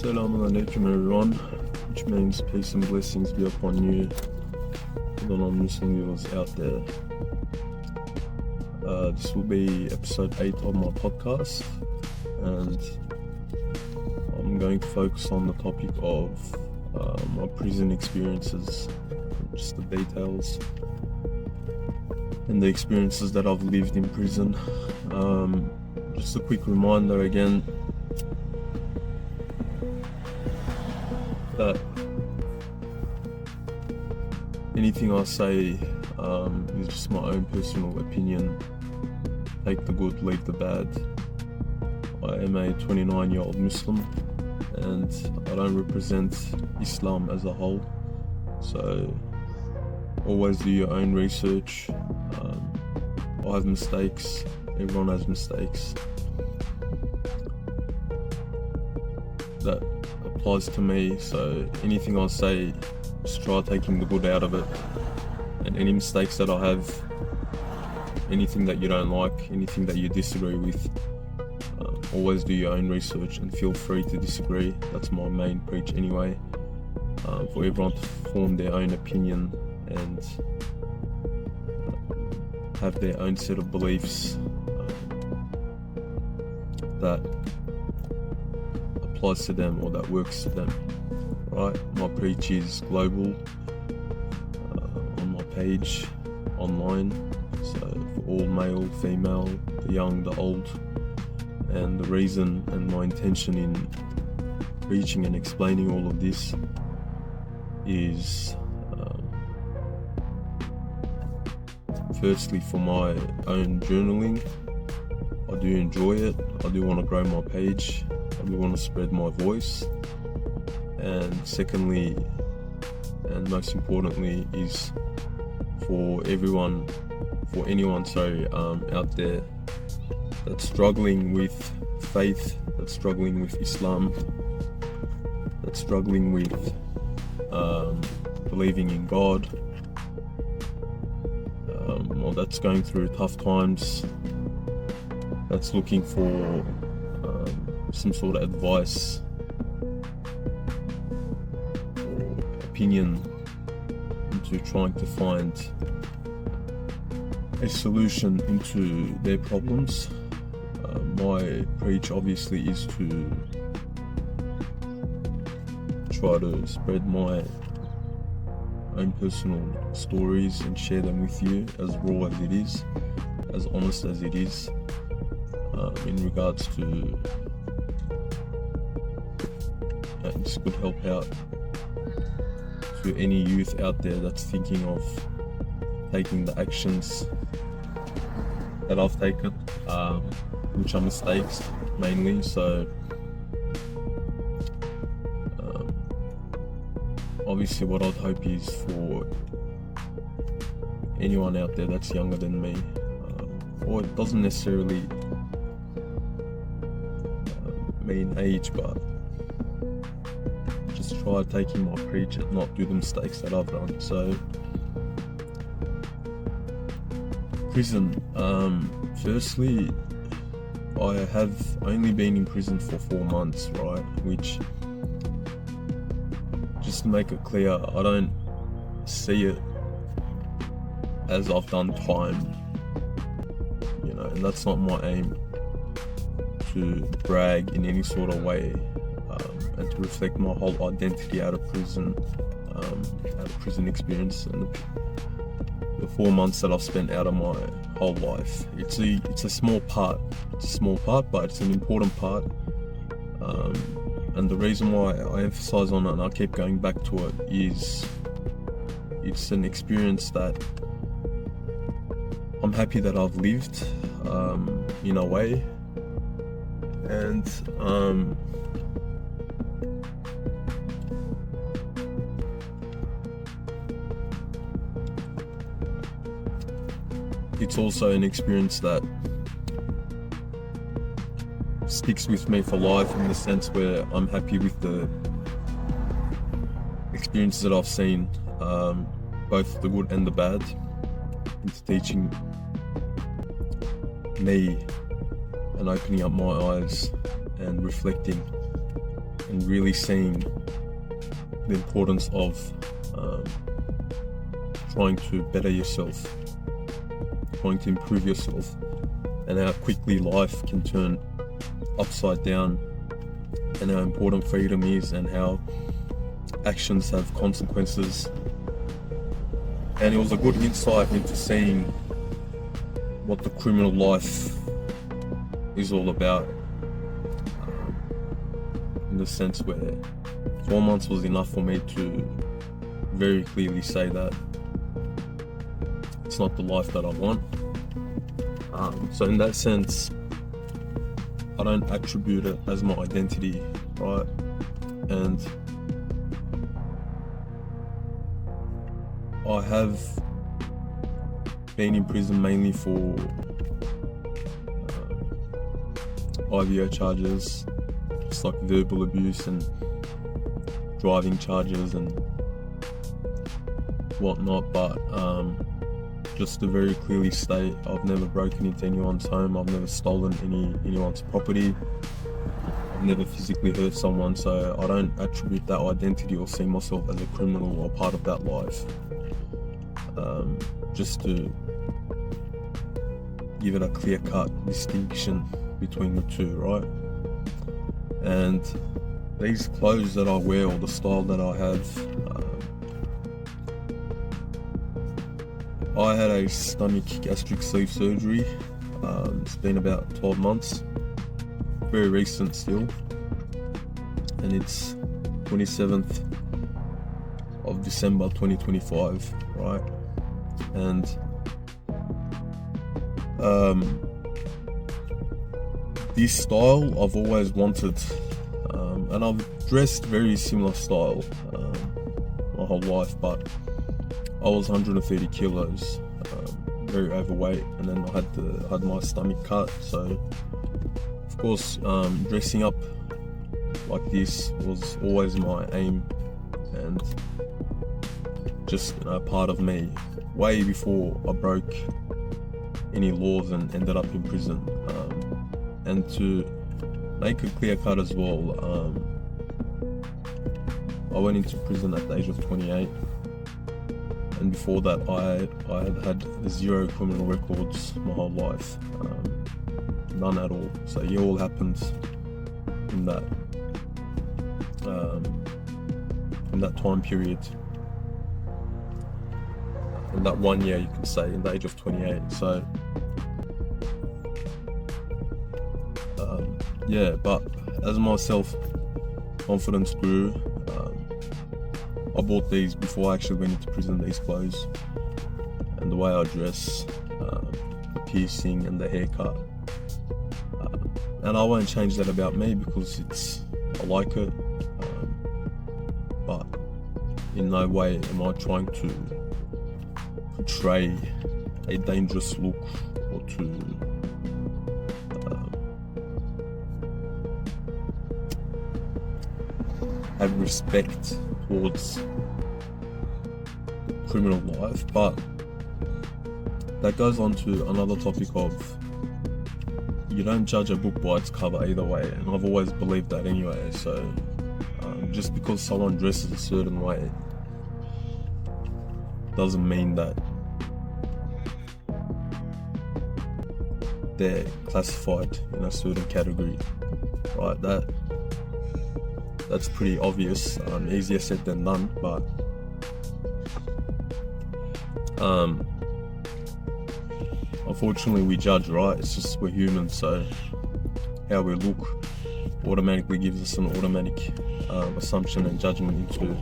Assalamu alaikum everyone, which means peace and blessings be upon you, the non-Muslim viewers out there. This will be episode 8 of my podcast, and I'm going to focus on the topic of my prison experiences, just the details and the experiences that I've lived in prison. Just a quick reminder again that anything I say is just my own personal opinion. Take the good, leave the bad. I am a 29-year-old Muslim and I don't represent Islam as a whole, so always do your own research. I have mistakes, everyone has mistakes. That applies to me, so anything I say, just try taking the good out of it, and any mistakes that I have, anything that you don't like, anything that you disagree with, always do your own research and feel free to disagree. That's my main preach anyway, for everyone to form their own opinion and have their own set of beliefs that applies to them or that works to them. Right, my preach is global, on my page, online, so for all male, female, the young, the old. And the reason and my intention in preaching and explaining all of this is firstly for my own journaling. I do enjoy it, I do want to grow my page, I do want to spread my voice. And secondly, and most importantly, is for anyone out there that's struggling with faith, that's struggling with Islam, that's struggling with believing in God, or that's going through tough times, that's looking for some sort of advice or opinion into trying to find a solution into their problems. My preach obviously is to try to spread my own personal stories and share them with you, as raw as it is, as honest as it is, in regards to this could help out to any youth out there that's thinking of taking the actions that I've taken, which are mistakes mainly. So obviously what I'd hope is for anyone out there that's younger than me, or it doesn't necessarily mean age, but just try taking my preach and not do the mistakes that I've done. So prison, firstly, I have only been in prison for 4 months, right? Which, just to make it clear, I don't see it as I've done time, and that's not my aim to brag in any sort of way, and to reflect my whole identity out of prison experience and the 4 months that I've spent out of my whole life. It's a small part, but it's an important part, and the reason why I emphasize on it and I keep going back to it is it's an experience that I'm happy that I've lived, in a way, and it's also an experience that sticks with me for life, in the sense where I'm happy with the experiences that I've seen, both the good and the bad. It's teaching me and opening up my eyes and reflecting and really seeing the importance of trying to better yourself, trying to improve yourself, and how quickly life can turn upside down, and how important freedom is, and how actions have consequences. And it was a good insight into seeing what the criminal life is all about, in the sense where 4 months was enough for me to very clearly say that it's not the life that I want. So in that sense, I don't attribute it as my identity, right? And I have been in prison mainly for IVO charges, just like verbal abuse and driving charges and whatnot, but just to very clearly state, I've never broken into anyone's home, I've never stolen anyone's property, I've never physically hurt someone, so I don't attribute that identity or see myself as a criminal or part of that life. Just to give it a clear-cut distinction between the two, right? And these clothes that I wear, or the style that I have, I had a stomach gastric sleeve surgery. It's been about 12 months, very recent still, and it's 27th of December 2025, right? And this style I've always wanted, and I've dressed very similar style my whole life, but I was 130 kilos, very overweight, and then I had my stomach cut. So of course, dressing up like this was always my aim, and just part of me, way before I broke any laws and ended up in prison. And to make it clear cut as well, I went into prison at the age of 28, and before that I had 0 criminal records my whole life, none at all. So it all happened in that time period, in that 1 year, you could say, in the age of 28. So yeah, but as my self-confidence grew, I bought these before I actually went into prison, these clothes, and the way I dress, the piercing and the haircut, and I won't change that about me because I like it, but in no way am I trying to portray a dangerous look or to have respect towards criminal life. But that goes on to another topic of, you don't judge a book by its cover either way, and I've always believed that anyway. So just because someone dresses a certain way doesn't mean that they're classified in a certain category, right? That's pretty obvious, easier said than done, but unfortunately we judge, right? It's just, we're human, so how we look automatically gives us an automatic assumption and judgment into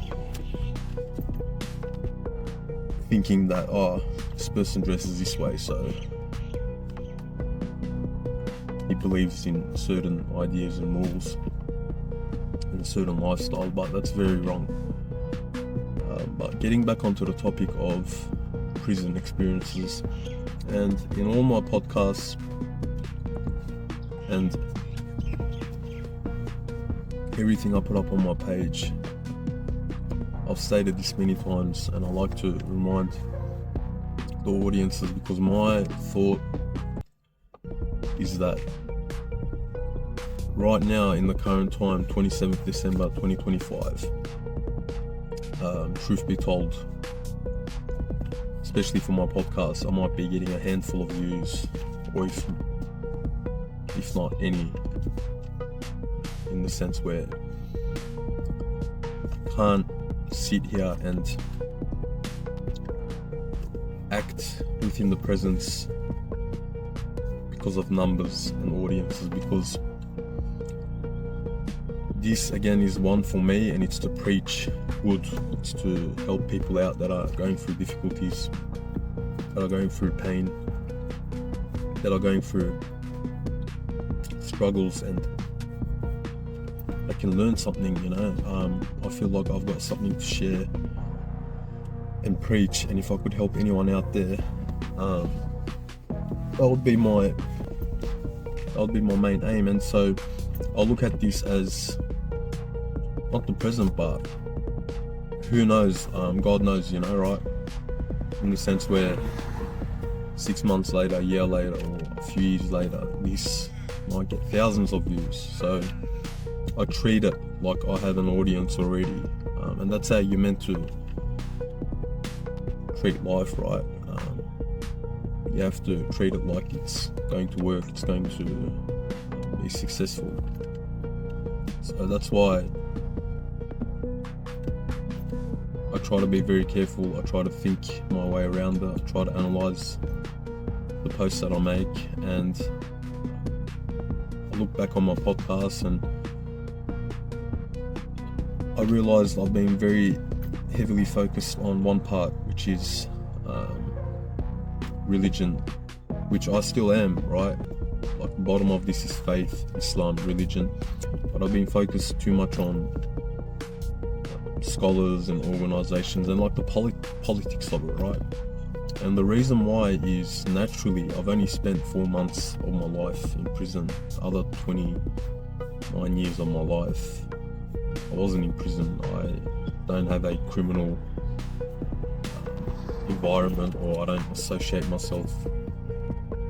thinking that, oh, this person dresses this way, so he believes in certain ideas and rules and a certain lifestyle, but that's very wrong. But getting back onto the topic of prison experiences, and in all my podcasts and everything I put up on my page, I've stated this many times, and I like to remind the audiences, because my thought is that right now, in the current time, 27th December 2025, truth be told, especially for my podcast, I might be getting a handful of views, or if not any, in the sense where I can't sit here and act within the presence because of numbers and audiences, because this again is one for me, and it's to preach good, it's to help people out that are going through difficulties, that are going through pain, that are going through struggles, and I can learn something, I feel like I've got something to share and preach, and if I could help anyone out there, that would be my main aim. And so I'll look at this as not the present, but who knows, God knows, right? In the sense where 6 months later, a year later, or a few years later, this might get thousands of views. So I treat it like I have an audience already, and that's how you're meant to treat life, right? You have to treat it like it's going to work, it's going to be successful. So that's why I try to be very careful. I try to think my way around it. I try to analyze the posts that I make, and I look back on my podcast and I realized I've been very heavily focused on one part, which is religion, which I still am, right? Like the bottom of this is faith, Islam, religion, but I've been focused too much on scholars and organizations and like the politics of it, right? And the reason why is naturally I've only spent 4 months of my life in prison. The other 29 years of my life I wasn't in prison. I don't have a criminal environment, or I don't associate myself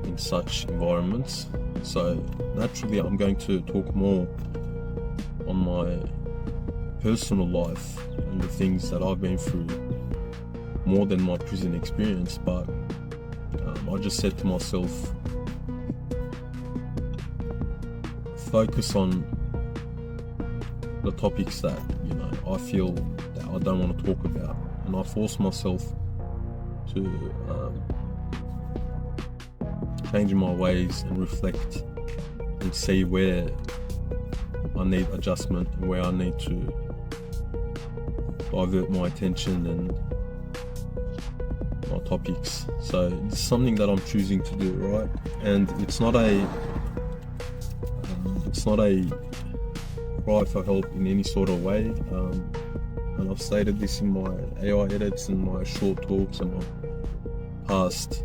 in such environments. So naturally I'm going to talk more on my personal life and the things that I've been through more than my prison experience. But I just said to myself, focus on the topics that I feel that I don't want to talk about, and I force myself to change my ways and reflect and see where I need adjustment and where I need to divert my attention and my topics. So it's something that I'm choosing to do, right? And it's not a cry for help in any sort of way. And I've stated this in my AI edits and my short talks and my past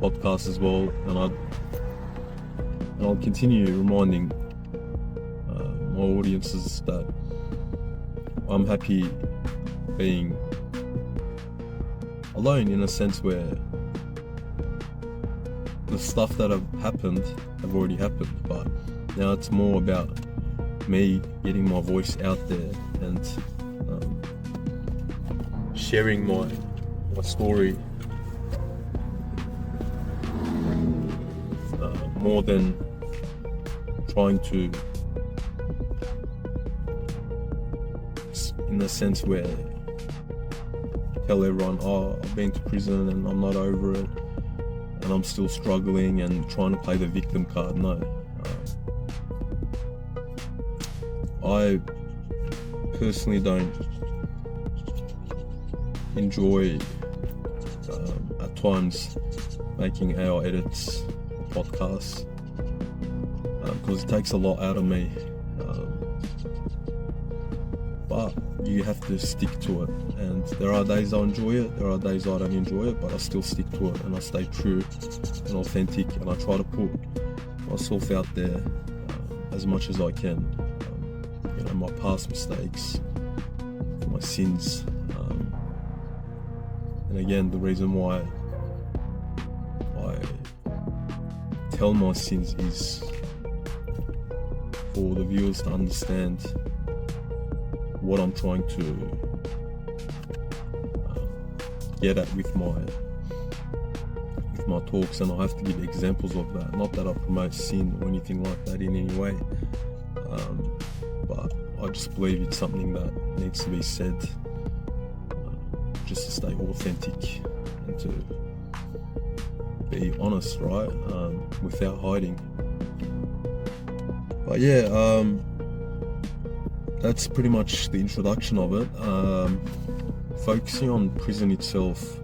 podcasts as well. And I'll continue reminding my audiences that I'm happy being alone, in a sense where the stuff that have happened have already happened, but now it's more about me getting my voice out there and sharing my story more than trying to, in the sense where tell everyone, oh, I've been to prison and I'm not over it and I'm still struggling, and trying to play the victim card. No. I personally don't enjoy at times making AI edits, podcasts, because it takes a lot out of me, but you have to stick to it, and there are days I enjoy it, there are days I don't enjoy it, but I still stick to it and I stay true and authentic, and I try to put myself out there as much as I can. My past mistakes, my sins, and again, the reason why I tell my sins is for the viewers to understand what I'm trying to get at with my talks, and I have to give examples of that. Not that I promote sin or anything like that in any way, but I just believe it's something that needs to be said, just to stay authentic and to be honest, right? Without hiding. But yeah, that's pretty much the introduction of it. Focusing on prison itself,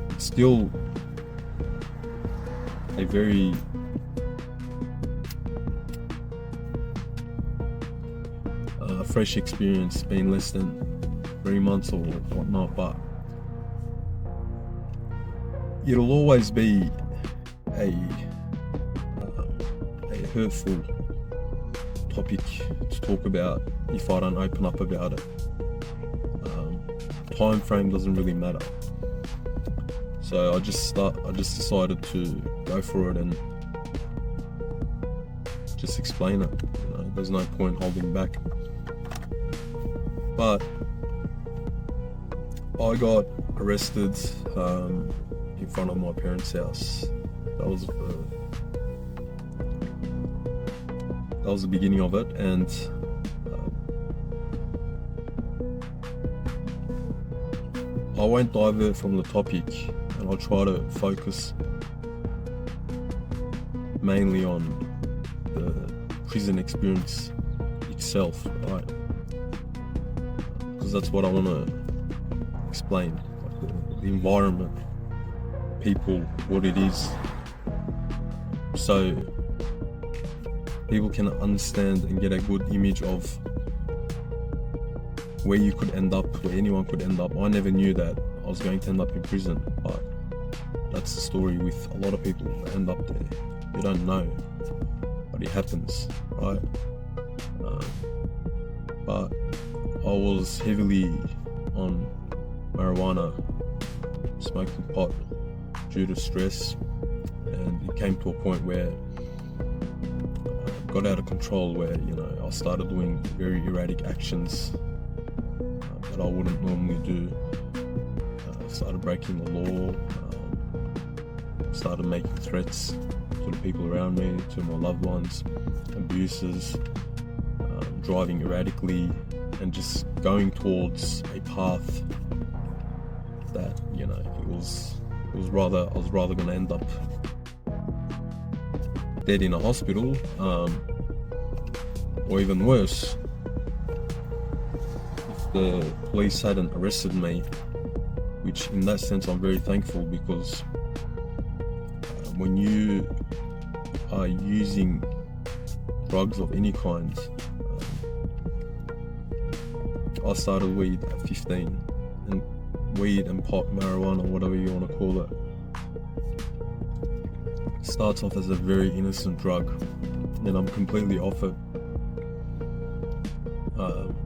it's still a very fresh experience, being less than 3 months or whatnot, but it'll always be a hurtful topic to talk about if I don't open up about it. Time frame doesn't really matter. So I just decided to go for it and just explain it. There's no point holding back. But I got arrested in front of my parents' house. That was the beginning of it, and I won't divert from the topic, and I'll try to focus mainly on the prison experience itself, right? Because that's what I want to explain, like the environment, people, what it is, so people can understand and get a good image of where you could end up, where anyone could end up. I never knew that I was going to end up in prison, but that's the story with a lot of people that end up there. You don't know, but it happens, right? But I was heavily on marijuana, smoking pot due to stress, and it came to a point where I got out of control, where I started doing very erratic actions that I wouldn't normally do. Started breaking the law, started making threats to the people around me, to my loved ones, abuses, driving erratically, and just going towards a path that I was rather going to end up dead in a hospital, or even worse, if the police hadn't arrested me, which in that sense I'm very thankful, because when you are using drugs of any kind, I started weed at 15, and weed and pot, marijuana, whatever you want to call it, starts off as a very innocent drug, and I'm completely off it.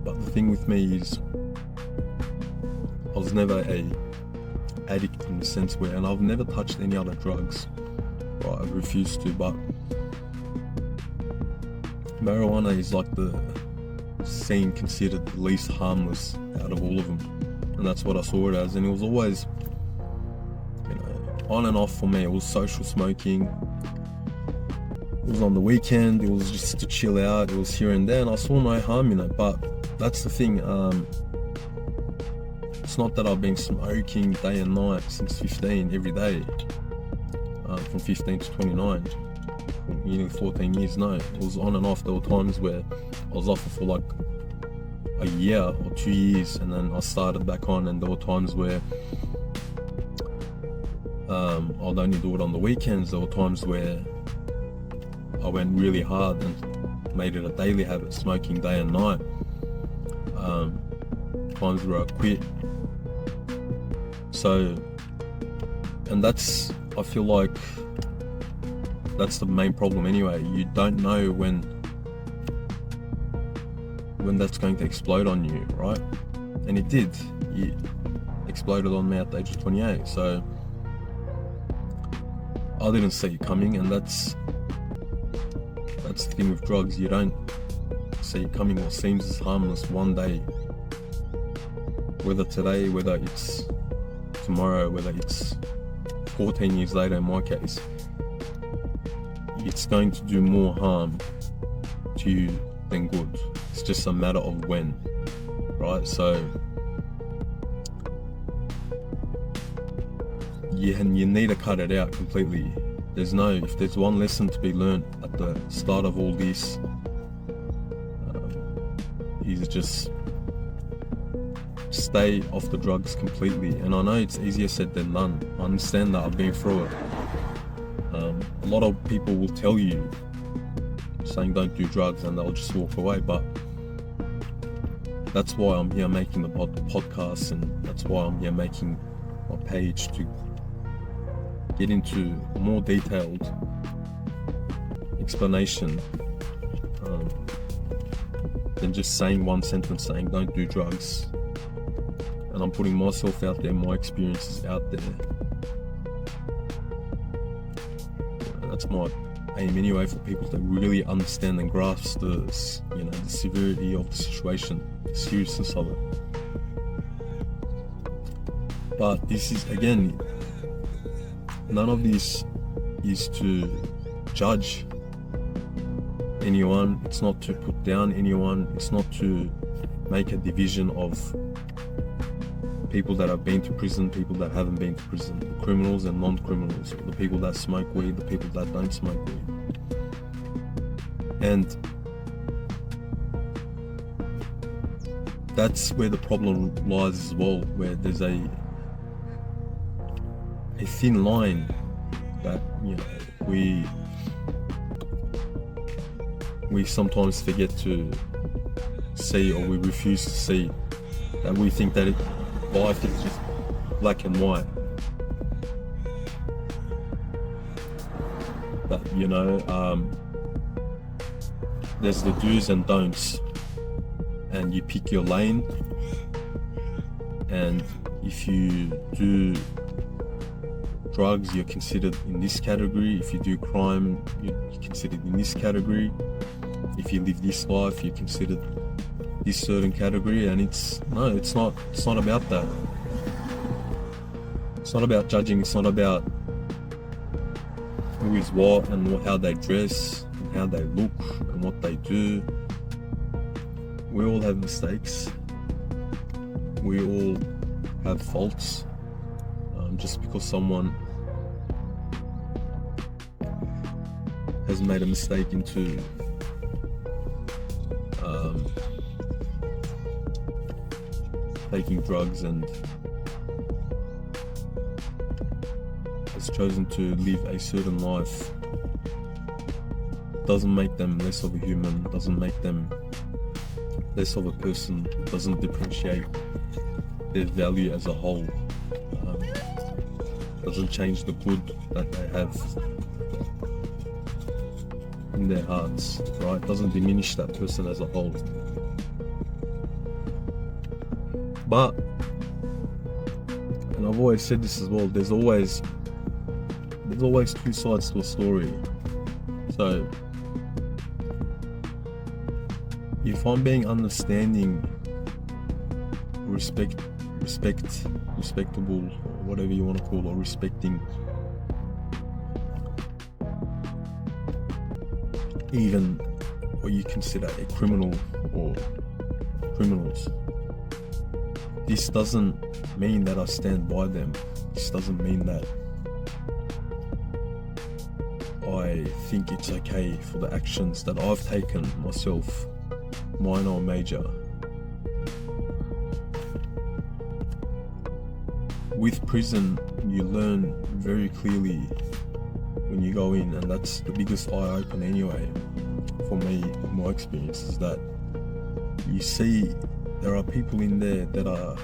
But the thing with me is, I was never a addict in the sense where, and I've never touched any other drugs, right? I've refused to, but marijuana is like the seen considered the least harmless out of all of them, and that's what I saw it as. And it was always on and off for me. It was social smoking, it was on the weekend, it was just to chill out, it was here and there, and I saw no harm in it. But that's the thing, it's not that I've been smoking day and night since 15 every day, from 15 to 29, for nearly 14 years. No, it was on and off. There were times where I was off for like a year or 2 years, and then I started back on, and there were times where I'd only do it on the weekends. There were times where I went really hard and made it a daily habit, smoking day and night. Times where I quit. So, and that's, I feel like that's the main problem anyway. You don't know when that's going to explode on you, right? And it did. It exploded on me at the age of 28. So I didn't see it coming, and that's the thing with drugs. You don't coming what seems as harmless one day, whether today, whether it's tomorrow, whether it's 14 years later in my case, it's going to do more harm to you than good. It's just a matter of when, right? So you need to cut it out completely. If there's one lesson to be learned at the start of all this, is just stay off the drugs completely. And I know it's easier said than done. I understand that, I've been through it. A lot of people will tell you, saying don't do drugs, and they'll just walk away. But that's why I'm here making the podcast, and that's why I'm here making my page, to get into more detailed explanation than just saying one sentence saying don't do drugs. And I'm putting myself out there, my experiences out there. That's my aim anyway, for people to really understand and grasp the severity of the situation, the seriousness of it. But this is, again, none of this is to judge anyone. It's not to put down anyone. It's not to make a division of people that have been to prison, people that haven't been to prison, the criminals and non-criminals, the people that smoke weed, the people that don't smoke weed. And that's where the problem lies as well, where there's a thin line that we sometimes forget to see, or we refuse to see, that we think that life is just black and white. But there's the do's and don'ts, and you pick your lane. And if you do drugs, you're considered in this category. If you do crime, you're considered in this category. If you live this life, you're considered this certain category. And it's not about that. It's not about judging. It's not about who is what and how they dress and how they look and what they do. We all have mistakes. We all have faults. Just because someone has made a mistake into taking drugs and has chosen to live a certain life, doesn't make them less of a human, doesn't make them less of a person, doesn't differentiate their value as a whole. Doesn't change the good that they have in their hearts, right? Doesn't diminish that person as a whole. But, and I've always said this as well, there's always two sides to a story. So if I'm being understanding, respectable, or whatever you want to call, or respecting even what you consider a criminal or criminals, this doesn't mean that I stand by them. This doesn't mean that I think it's okay for the actions that I've taken myself, minor or major. With prison, you learn very clearly when you go in, and that's the biggest eye-opener anyway, for me, in my experience, is that you see there are people in there that are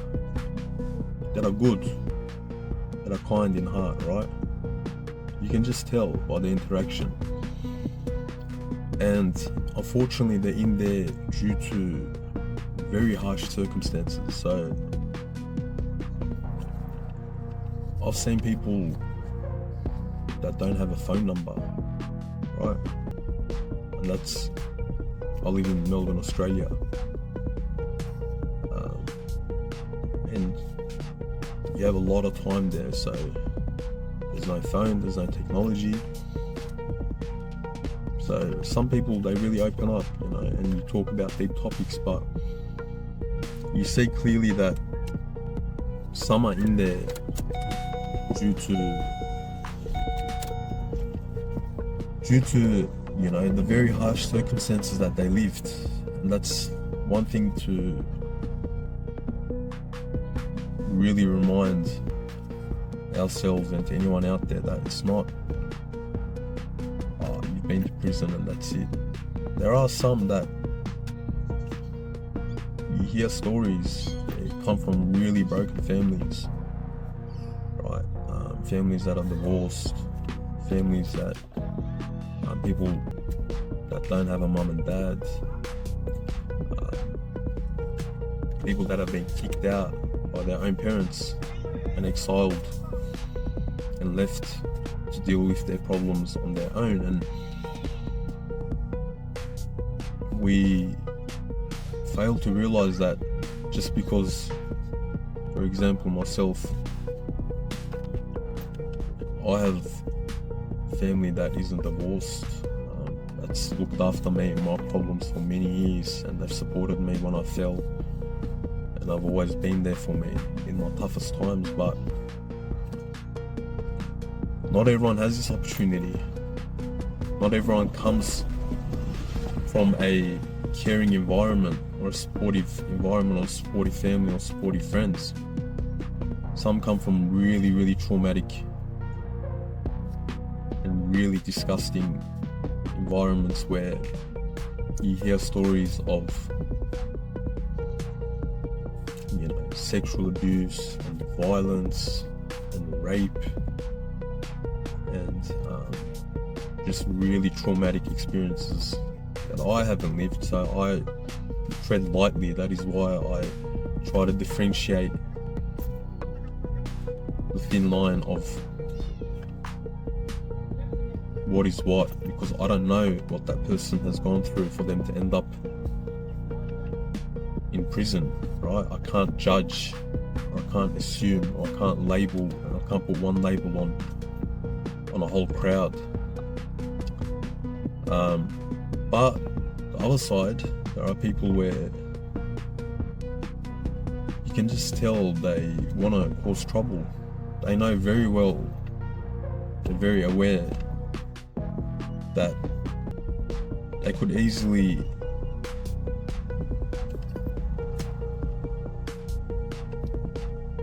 good, that are kind in heart, right? You can just tell by the interaction. And unfortunately, they're in there due to very harsh circumstances. So I've seen people that don't have a phone number, right? And that's I live in Melbourne, Australia, and you have a lot of time there, so there's no phone, there's no technology. So some people, they really open up, and you talk about deep topics, but you see clearly that some are in there due to the very harsh circumstances that they lived. And that's one thing to really remind ourselves and to anyone out there, that it's not, oh, you've been to prison and that's it. There are some that you hear stories, they come from really broken families, right? Families that are divorced, families that people that don't have a mum and dad, people that have been kicked out by their own parents and exiled and left to deal with their problems on their own. And we fail to realize that just because, for example, myself, I have family that isn't divorced, that's looked after me and my problems for many years, and they've supported me when I fell, and I've always been there for me in my toughest times. But not everyone has this opportunity. Not everyone comes from a caring environment or a supportive environment or supportive family or supportive friends. Some come from really, really traumatic and really disgusting environments where you hear stories of sexual abuse and violence and rape and just really traumatic experiences that I haven't lived, so I tread lightly. That is why I try to differentiate the thin line of what is what, because I don't know what that person has gone through for them to end up in prison, right? I can't judge, or I can't assume, or I can't label, and I can't put one label on a whole crowd. But the other side, there are people where you can just tell they want to cause trouble. They know very well, they're very aware that they could easily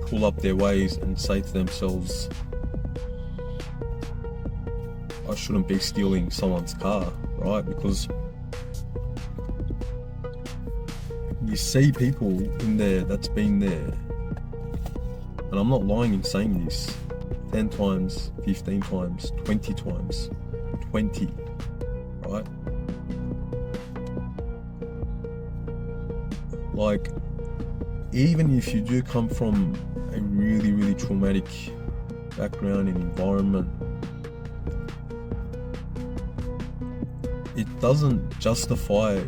pull up their ways and say to themselves, I shouldn't be stealing someone's car, right? Because you see people in there that's been there, and I'm not lying in saying this, 10 times, 15 times, 20 times, 20, right? Like, even if you do come from a really, really traumatic background and environment, it doesn't justify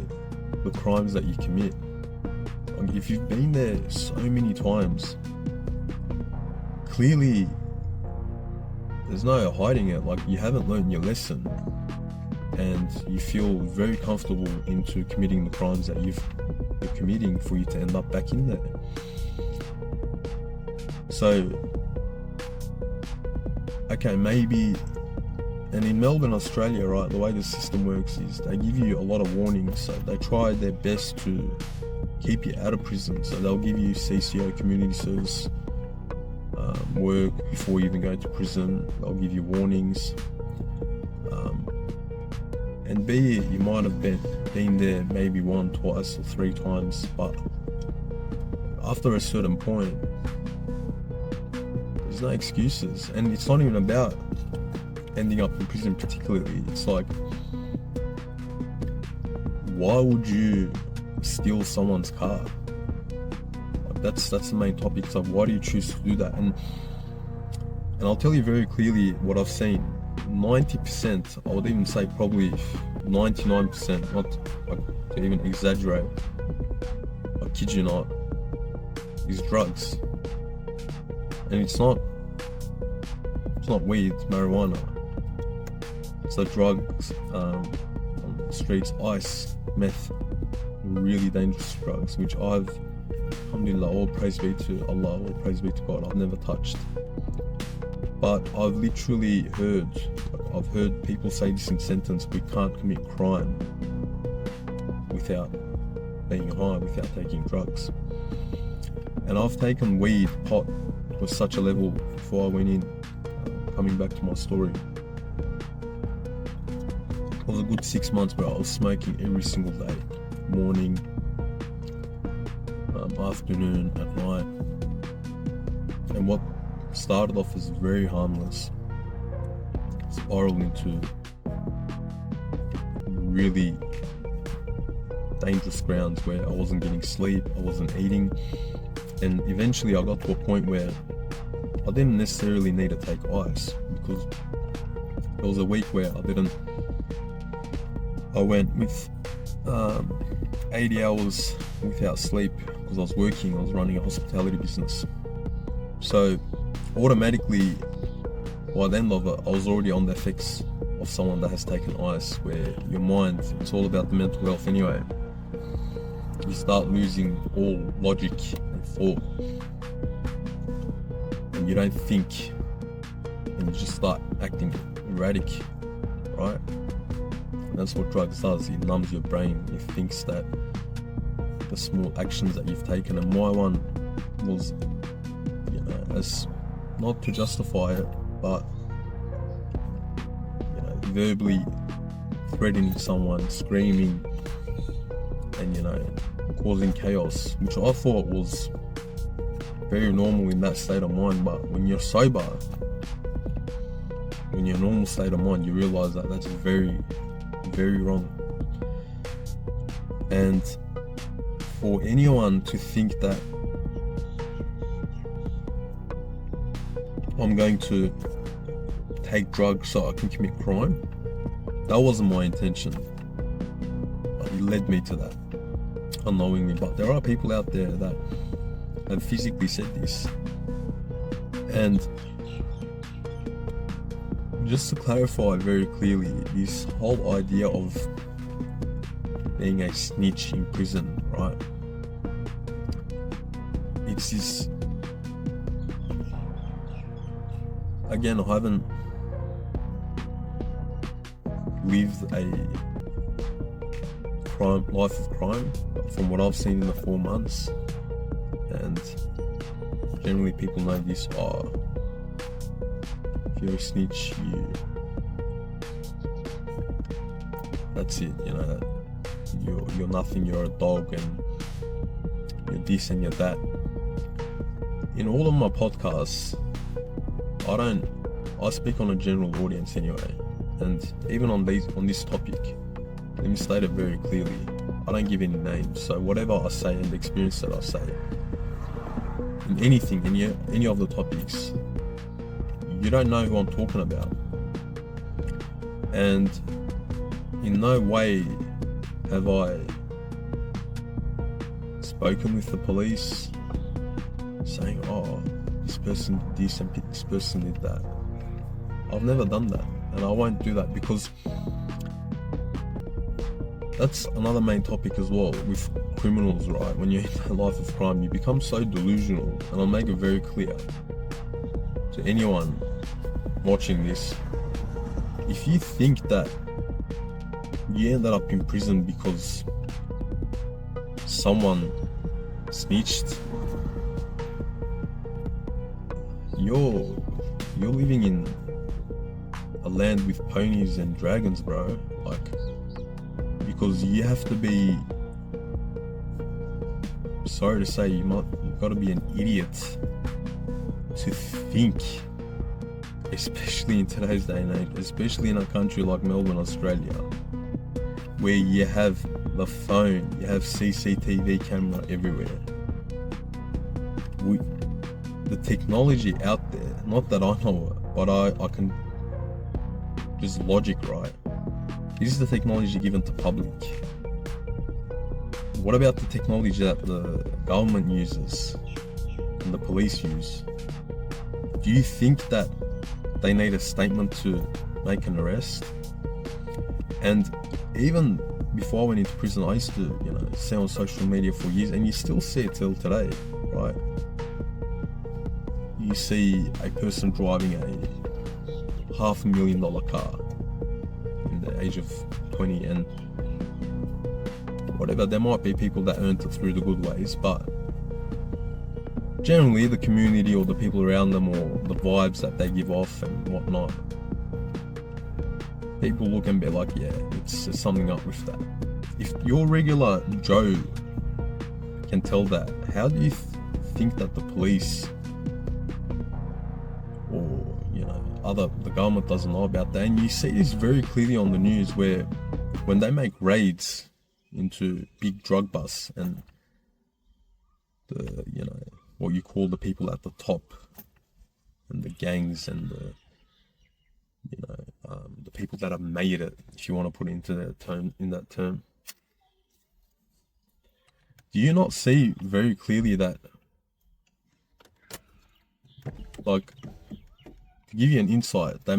the crimes that you commit. Like, if you've been there so many times, clearly there's no hiding it. Like, you haven't learned your lesson, and you feel very comfortable into committing the crimes that you're committing for you to end up back in there. So, okay, maybe, and in Melbourne, Australia, right, the way the system works is they give you a lot of warnings, so they try their best to keep you out of prison. So they'll give you CCO, community service work before you even go to prison. They'll give you warnings, and be it you might have been there maybe 1, 2, or 3 times, but after a certain point, there's no excuses. And it's not even about ending up in prison particularly. It's like, why would you steal someone's car? Like, that's the main topic. So why do you choose to do that? And I'll tell you very clearly what I've seen. 90%, I would even say probably 99%, not like, to even exaggerate, I kid you not, is drugs. And it's not weed, it's marijuana. So drugs on the streets, ice, meth, really dangerous drugs, which I've, alhamdulillah, all praise be to Allah, all praise be to God, I've never touched. But I've literally heard people say this in sentence: we can't commit crime without being high, without taking drugs. And I've taken weed, pot, to such a level before I went in, coming back to my story. It was a good 6 months where I was smoking every single day, morning, afternoon, at night. And what started off as very harmless spiraled into really dangerous grounds where I wasn't getting sleep, I wasn't eating, and eventually I got to a point where I didn't necessarily need to take ice, because there was a week where I went with 80 hours without sleep because I was working, I was running a hospitality business. So automatically, by the end of it, I was already on the effects of someone that has taken ice, where your mind, it's all about the mental health anyway. You start losing all logic and thought, and you don't think, and you just start acting erratic, right? And that's what drugs does, it numbs your brain. It thinks that the small actions that you've taken, and my one was, as not to justify it, but verbally threatening someone, screaming, and causing chaos, which I thought was very normal in that state of mind. But when you're sober, when you're in a normal state of mind, you realize that that's very, very wrong. And for anyone to think that I'm going to take drugs so I can commit crime, that wasn't my intention, but it led me to that unknowingly. But there are people out there that have physically said this. And just to clarify very clearly, this whole idea of being a snitch in prison, right? It's this, again, I haven't lived a life of crime, but from what I've seen in the 4 months, and generally people know this, if you're a snitch, that's it, you're nothing, you're a dog, and you're this and you're that. In all of my podcasts, I speak on a general audience anyway, and even on this topic, let me state it very clearly, I don't give any names. So whatever I say and the experience that I say, in anything, any of the topics, you don't know who I'm talking about. And in no way have I spoken with the police saying, oh, this person did this and this person did that. I've never done that, and I won't do that, because that's another main topic as well with criminals, right? When you're in a life of crime, you become so delusional, and I'll make it very clear to anyone watching this: if you think that you ended up in prison because someone snitched, you're living in a land with ponies and dragons, bro. Because you have to be, sorry to say, you've got to be an idiot to think, especially in today's day and age, especially in a country like Melbourne, Australia, where you have the phone, you have CCTV camera everywhere. The technology out there, not that I know it, but I can just logic, right? This is the technology given to public. What about the technology that the government uses and the police use? Do you think that they need a statement to make an arrest? And even before I went into prison, I used to, see on social media for years, and you still see it till today, right? You see a person driving a $500,000 car in the age of 20, and whatever, there might be people that earned it through the good ways, but generally the community or the people around them or the vibes that they give off and whatnot, people look and be like, yeah, there's something up with that. If your regular Joe can tell that, how do you think that the police or the government doesn't know about that? And you see this very clearly on the news, where when they make raids into big drug busts and the what you call the people at the top and the gangs and the the people that have made it, if you want to put it into that term, do you not see very clearly that, like, to give you an insight, they